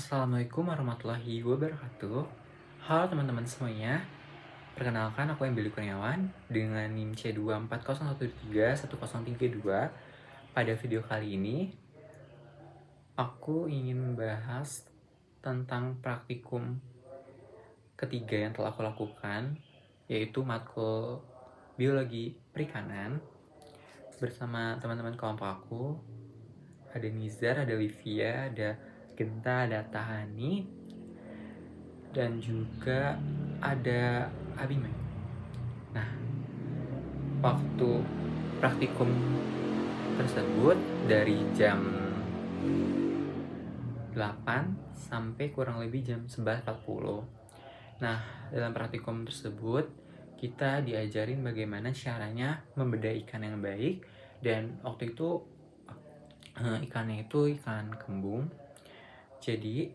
Assalamualaikum warahmatullahi wabarakatuh. Halo teman-teman semuanya. Perkenalkan aku Embeli Kurniawan dengan NIM C240131032. Pada video kali ini aku ingin membahas tentang praktikum ketiga yang telah aku lakukan, yaitu matkul biologi perikanan bersama teman-teman kelompok aku. Ada Nizar, ada Livia, ada Genta, ada Tahani, dan juga ada Abimay. Nah, waktu praktikum tersebut dari jam 8 sampai kurang lebih jam 11.40. Nah, dalam praktikum tersebut kita diajarin bagaimana caranya membedah ikan yang baik, dan waktu itu ikannya itu ikan kembung. Jadi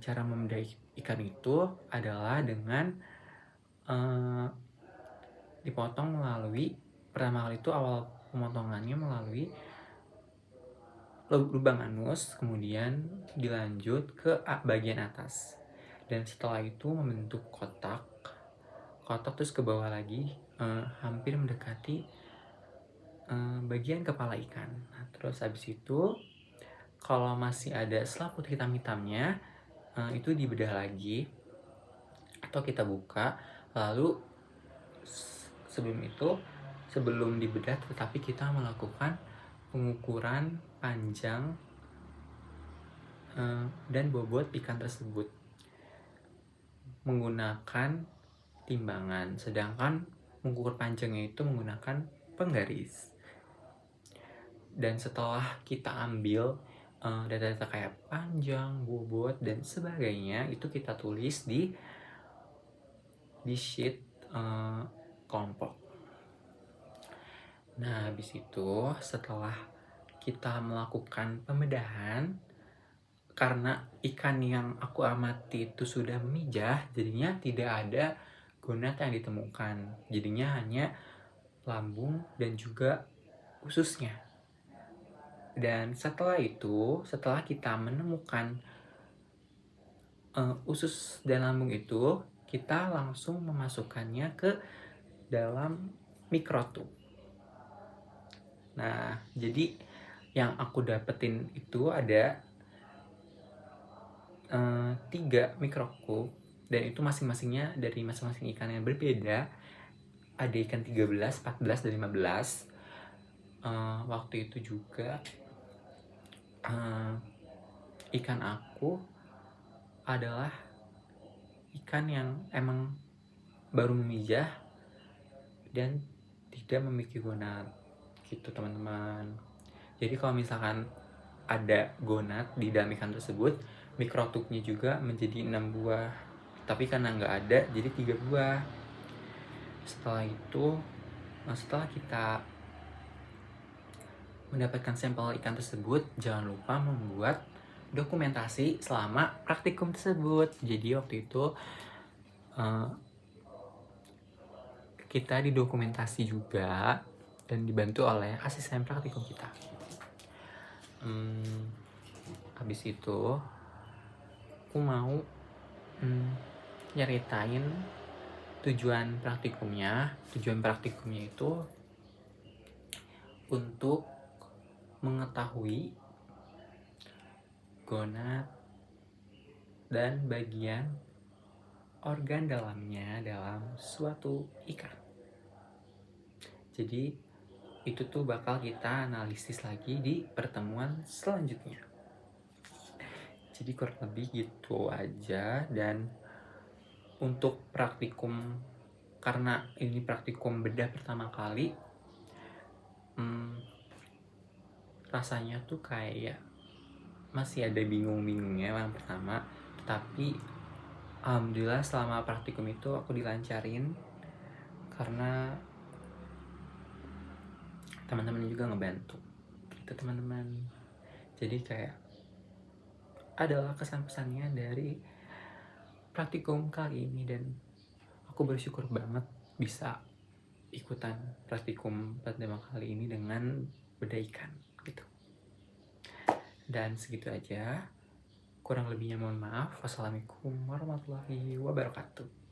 cara membedah ikan itu adalah dengan dipotong melalui, pertama kali itu awal pemotongannya melalui lubang anus, kemudian dilanjut ke bagian atas, dan setelah itu membentuk kotak terus ke bawah lagi, hampir mendekati bagian kepala ikan. Nah, terus habis itu kalau masih ada selaput hitam-hitamnya, itu dibedah lagi atau kita buka. Lalu sebelum dibedah tetapi kita melakukan pengukuran panjang dan bobot ikan tersebut menggunakan timbangan, sedangkan mengukur panjangnya itu menggunakan penggaris. Dan setelah kita ambil data-data kayak panjang, bobot, dan sebagainya, itu kita tulis di sheet kelompok. Nah, habis itu setelah kita melakukan pembedahan, karena ikan yang aku amati itu sudah memijah, jadinya tidak ada gonat yang ditemukan. Jadinya hanya lambung dan juga ususnya. Dan setelah itu, setelah kita menemukan usus dan lambung itu, kita langsung memasukkannya ke dalam mikrotub. Nah, jadi yang aku dapetin itu ada 3 mikrokub, dan itu masing-masingnya dari masing-masing ikan yang berbeda. Ada ikan 13, 14, dan 15. Waktu itu juga ikan aku adalah ikan yang emang baru memijah dan tidak memiliki gonat gitu, teman-teman. Jadi kalau misalkan ada gonat di dalam ikan tersebut, mikrotubnya juga menjadi 6 buah, tapi karena nggak ada jadi 3 buah. Setelah itu, setelah kita mendapatkan sampel ikan tersebut, jangan lupa membuat dokumentasi selama praktikum tersebut. Jadi waktu itu kita didokumentasi juga dan dibantu oleh asisten praktikum kita. Habis itu aku mau nyeritain tujuan praktikumnya. Tujuan praktikumnya itu untuk mengetahui gonat dan bagian organ dalamnya dalam suatu ikan. Jadi itu tuh bakal kita analisis lagi di pertemuan selanjutnya. Jadi kurang lebih gitu aja. Dan untuk praktikum, karena ini praktikum bedah pertama kali, rasanya tuh kayak masih ada bingung-bingungnya yang pertama. Tetapi alhamdulillah selama praktikum itu aku dilancarin karena teman-teman juga ngebantu gitu, teman-teman. Jadi kayak adalah kesan-pesannya dari praktikum kali ini, dan aku bersyukur banget bisa ikutan praktikum pertama kali ini dengan bedah ikan gitu. Dan segitu aja. Kurang lebihnya mohon maaf. Wassalamualaikum warahmatullahi wabarakatuh.